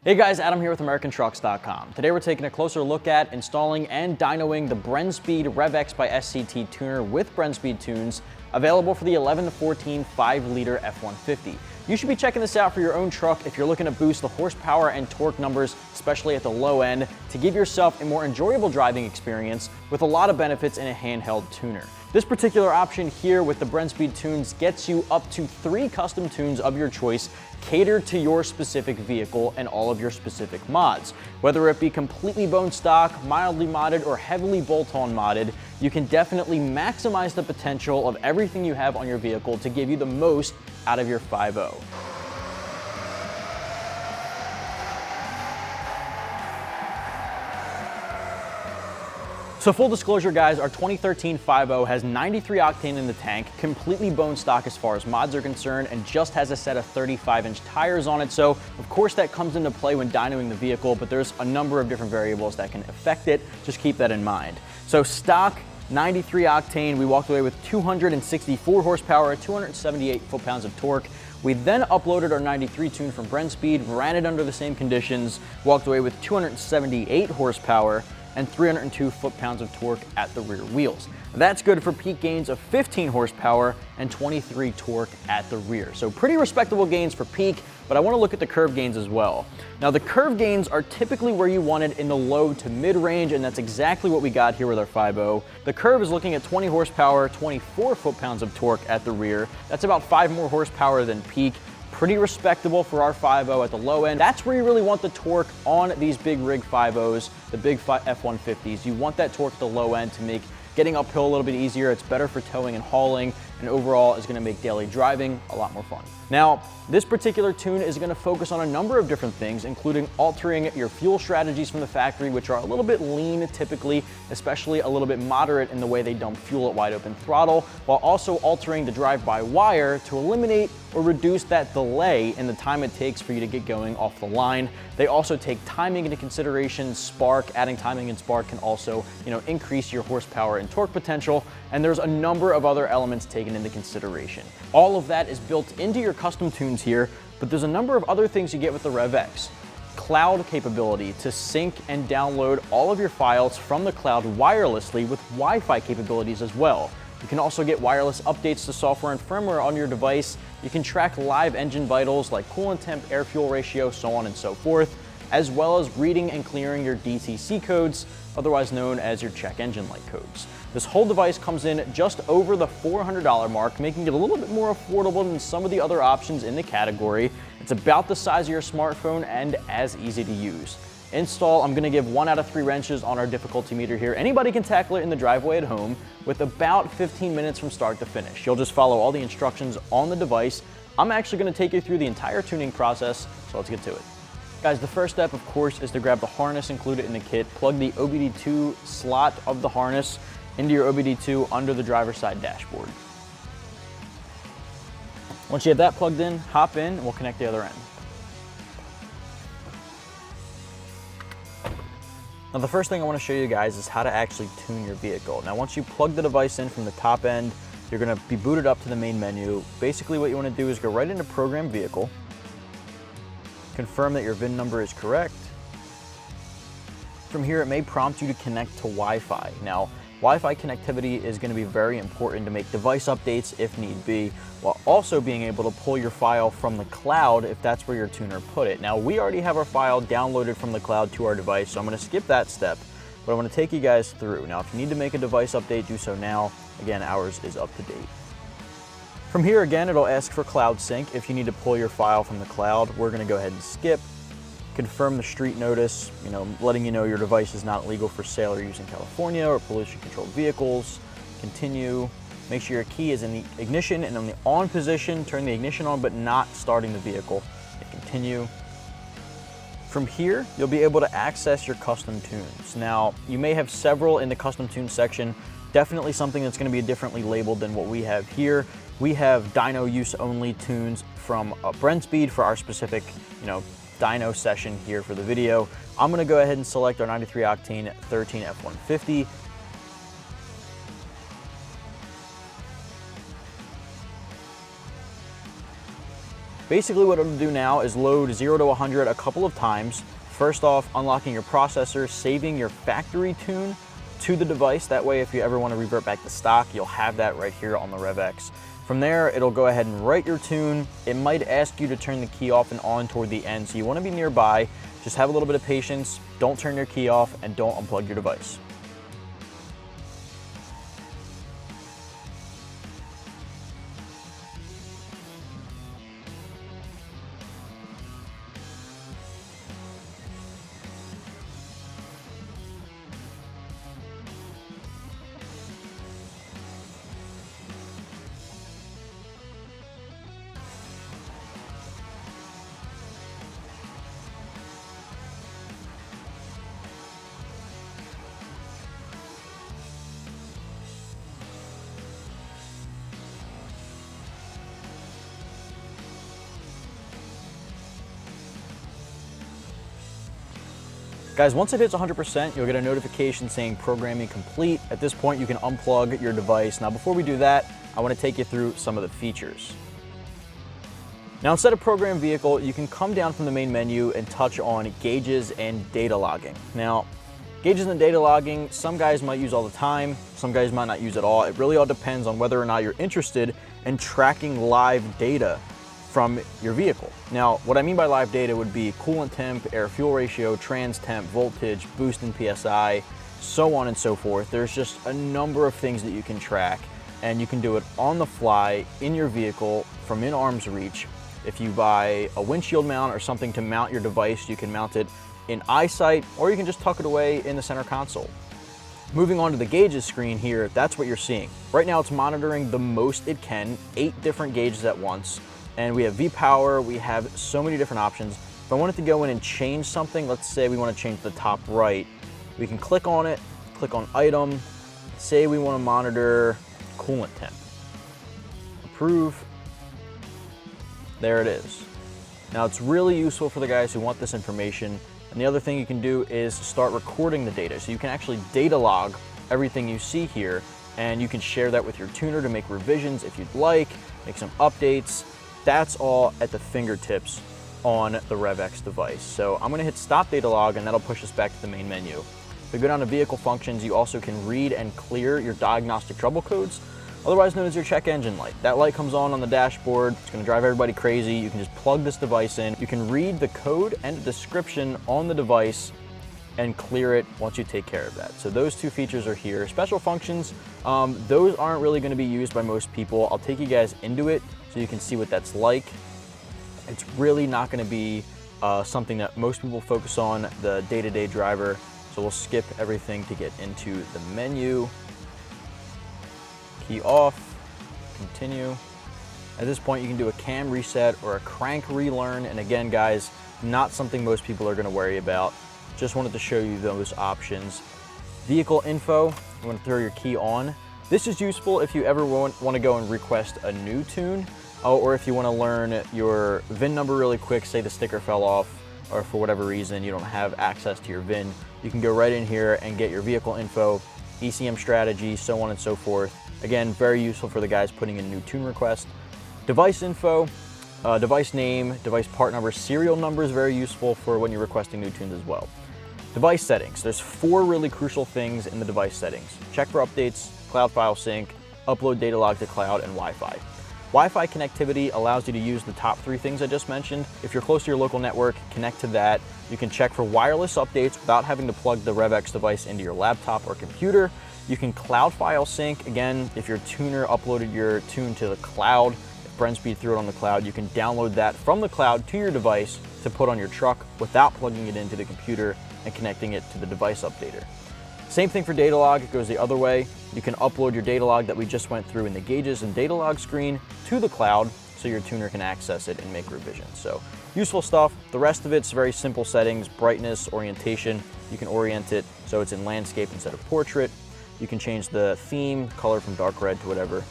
Hey guys, Adam here with AmericanTrucks.com. Today we're taking a closer look at installing and dynoing the Brenspeed RevX by SCT tuner with Brenspeed tunes, available for the 11 to 14 5-liter F-150. You should be checking this out for your own truck if you're looking to boost the horsepower and torque numbers, especially at the low end, to give yourself a more enjoyable driving experience with a lot of benefits in a handheld tuner. This particular option here with the Brenspeed tunes gets you up to 3 custom tunes of your choice, catered to your specific vehicle and all of your specific mods. Whether it be completely bone stock, mildly modded, or heavily bolt-on modded, you can definitely maximize the potential of everything you have on your vehicle to give you the most out of your 5.0. So full disclosure guys, our 2013 5.0 has 93 octane in the tank, completely bone stock as far as mods are concerned, and just has a set of 35-inch tires on it. So of course that comes into play when dynoing the vehicle, but there's a number of different variables that can affect it. Just keep that in mind. So stock 93 octane, we walked away with 264 horsepower, 278 foot-pounds of torque. We then uploaded our 93 tune from Brenspeed, ran it under the same conditions, walked away with 278 horsepower, and 302 foot-pounds of torque at the rear wheels. That's good for peak gains of 15 horsepower and 23 torque at the rear. So pretty respectable gains for peak, but I want to look at the curve gains as well. Now the curve gains are typically where you want it in the low to mid range, and that's exactly what we got here with our 5.0. The curve is looking at 20 horsepower, 24 foot-pounds of torque at the rear. That's about 5 more horsepower than peak. Pretty respectable for our 5.0 at the low end. That's where you really want the torque on these big rig 5.0s, the big F-150s. You want that torque at the low end to make getting uphill a little bit easier. It's better for towing and hauling, and overall is gonna make daily driving a lot more fun. Now, this particular tune is gonna focus on a number of different things, including altering your fuel strategies from the factory, which are a little bit lean typically, especially a little bit moderate in the way they dump fuel at wide open throttle, while also altering the drive-by-wire to eliminate or reduce that delay in the time it takes for you to get going off the line. They also take timing into consideration. Spark, adding timing in spark can also, increase your horsepower and torque potential, and there's a number of other elements taken into consideration. All of that is built into your custom tunes here, but there's a number of other things you get with the RevX. Cloud capability to sync and download all of your files from the cloud wirelessly with Wi-Fi capabilities as well. You can also get wireless updates to software and firmware on your device. You can track live engine vitals like coolant temp, air fuel ratio, so on and so forth, as well as reading and clearing your DTC codes, otherwise known as your check engine light codes. This whole device comes in just over the $400 mark, making it a little bit more affordable than some of the other options in the category. It's about the size of your smartphone and as easy to use. Install, I'm gonna give 1 out of 3 wrenches on our difficulty meter here. Anybody can tackle it in the driveway at home with about 15 minutes from start to finish. You'll just follow all the instructions on the device. I'm actually gonna take you through the entire tuning process, so let's get to it. Guys, the first step, of course, is to grab the harness included in the kit, plug the OBD2 slot of the harness into your OBD2 under the driver's side dashboard. Once you have that plugged in, hop in and we'll connect the other end. Now the first thing I want to show you guys is how to actually tune your vehicle. Now once you plug the device in from the top end, you're going to be booted up to the main menu. Basically what you want to do is go right into Program Vehicle, confirm that your VIN number is correct. From here it may prompt you to connect to Wi-Fi. Now Wi-Fi connectivity is going to be very important to make device updates if need be, while also being able to pull your file from the cloud if that's where your tuner put it. Now we already have our file downloaded from the cloud to our device, so I'm going to skip that step, but I'm going to take you guys through. Now if you need to make a device update, do so now. Again, ours is up to date. From here again, it'll ask for cloud sync. If you need to pull your file from the cloud, we're going to go ahead and skip. Confirm the street notice, letting you know your device is not legal for sale or use in California or pollution-controlled vehicles. Continue. Make sure your key is in the ignition and on the on position. Turn the ignition on, but not starting the vehicle. Hit continue. From here, you'll be able to access your custom tunes. Now, you may have several in the custom tune section. Definitely something that's going to be differently labeled than what we have here. We have dyno use only tunes from Brenspeed for our specific, dyno session here for the video. I'm going to go ahead and select our 93 octane 13 F-150. Basically what it'll do now is load 0 to 100 a couple of times. First off, unlocking your processor, saving your factory tune to the device. That way, if you ever want to revert back to stock, you'll have that right here on the RevX. From there, it'll go ahead and write your tune. It might ask you to turn the key off and on toward the end, so you want to be nearby. Just have a little bit of patience, don't turn your key off, and don't unplug your device. Guys, once it hits 100%, you'll get a notification saying programming complete. At this point, you can unplug your device. Now, before we do that, I want to take you through some of the features. Now, instead of program vehicle, you can come down from the main menu and touch on gauges and data logging. Now, gauges and data logging, some guys might use all the time, some guys might not use it all. It really all depends on whether or not you're interested in tracking live data from your vehicle. Now, what I mean by live data would be coolant temp, air fuel ratio, trans temp, voltage, boost in PSI, so on and so forth. There's just a number of things that you can track, and you can do it on the fly in your vehicle from in arm's reach. If you buy a windshield mount or something to mount your device, you can mount it in eyesight, or you can just tuck it away in the center console. Moving on to the gauges screen here, that's what you're seeing. Right now it's monitoring the most it can, 8 different gauges at once. And we have V-Power, we have so many different options. If I wanted to go in and change something, let's say we want to change the top right, we can click on it, click on item, say we want to monitor coolant temp. Approve. There it is. Now it's really useful for the guys who want this information. And the other thing you can do is start recording the data. So you can actually data log everything you see here, and you can share that with your tuner to make revisions if you'd like, make some updates. That's all at the fingertips on the RevX device. So I'm gonna hit stop data log, and that'll push us back to the main menu. If we go down to vehicle functions, you also can read and clear your diagnostic trouble codes, otherwise known as your check engine light. That light comes on the dashboard. It's gonna drive everybody crazy. You can just plug this device in. You can read the code and the description on the device and clear it once you take care of that. So those two features are here. Special functions, those aren't really gonna be used by most people. I'll take you guys into it so you can see what that's like. It's really not gonna be something that most people focus on, the day-to-day driver. So we'll skip everything to get into the menu. Key off, continue. At this point, you can do a cam reset or a crank relearn. And again, guys, not something most people are gonna worry about. Just wanted to show you those options. Vehicle info, you want to throw your key on. This is useful if you ever want to go and request a new tune, or if you want to learn your VIN number really quick, say the sticker fell off, or for whatever reason you don't have access to your VIN. You can go right in here and get your vehicle info, ECM strategy, so on and so forth. Again, very useful for the guys putting in new tune requests. Device info, device name, device part number, serial number is very useful for when you're requesting new tunes as well. Device settings. There's 4 really crucial things in the device settings. Check for updates, cloud file sync, upload data log to cloud, and Wi-Fi. Wi-Fi connectivity allows you to use the top 3 things I just mentioned. If you're close to your local network, connect to that. You can check for wireless updates without having to plug the RevX device into your laptop or computer. You can cloud file sync. Again, if your tuner uploaded your tune to the cloud, if BrendSpeed threw it on the cloud, you can download that from the cloud to your device to put on your truck without plugging it into the computer and connecting it to the device updater. Same thing for data log, it goes the other way. You can upload your data log that we just went through in the gauges and data log screen to the cloud so your tuner can access it and make revisions. So useful stuff. The rest of it's very simple settings, brightness, orientation. You can orient it so it's in landscape instead of portrait. You can change the theme, color from dark red to whatever.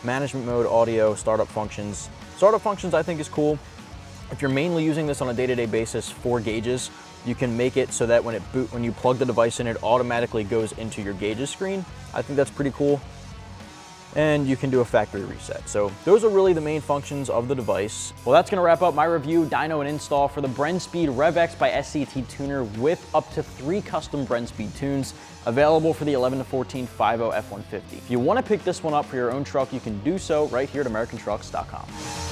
Management mode, audio, startup functions. Startup functions I think is cool. If you're mainly using this on a day-to-day basis for gauges, you can make it so that when you plug the device in, it automatically goes into your gauges screen. I think that's pretty cool. and you can do a factory reset. So those are really the main functions of the device. Well, that's gonna wrap up my review, dyno, and install for the Brenspeed RevX by SCT Tuner with up to 3 custom Brenspeed tunes available for the 11 to 14 5.0 F-150. If you wanna pick this one up for your own truck, you can do so right here at AmericanTrucks.com.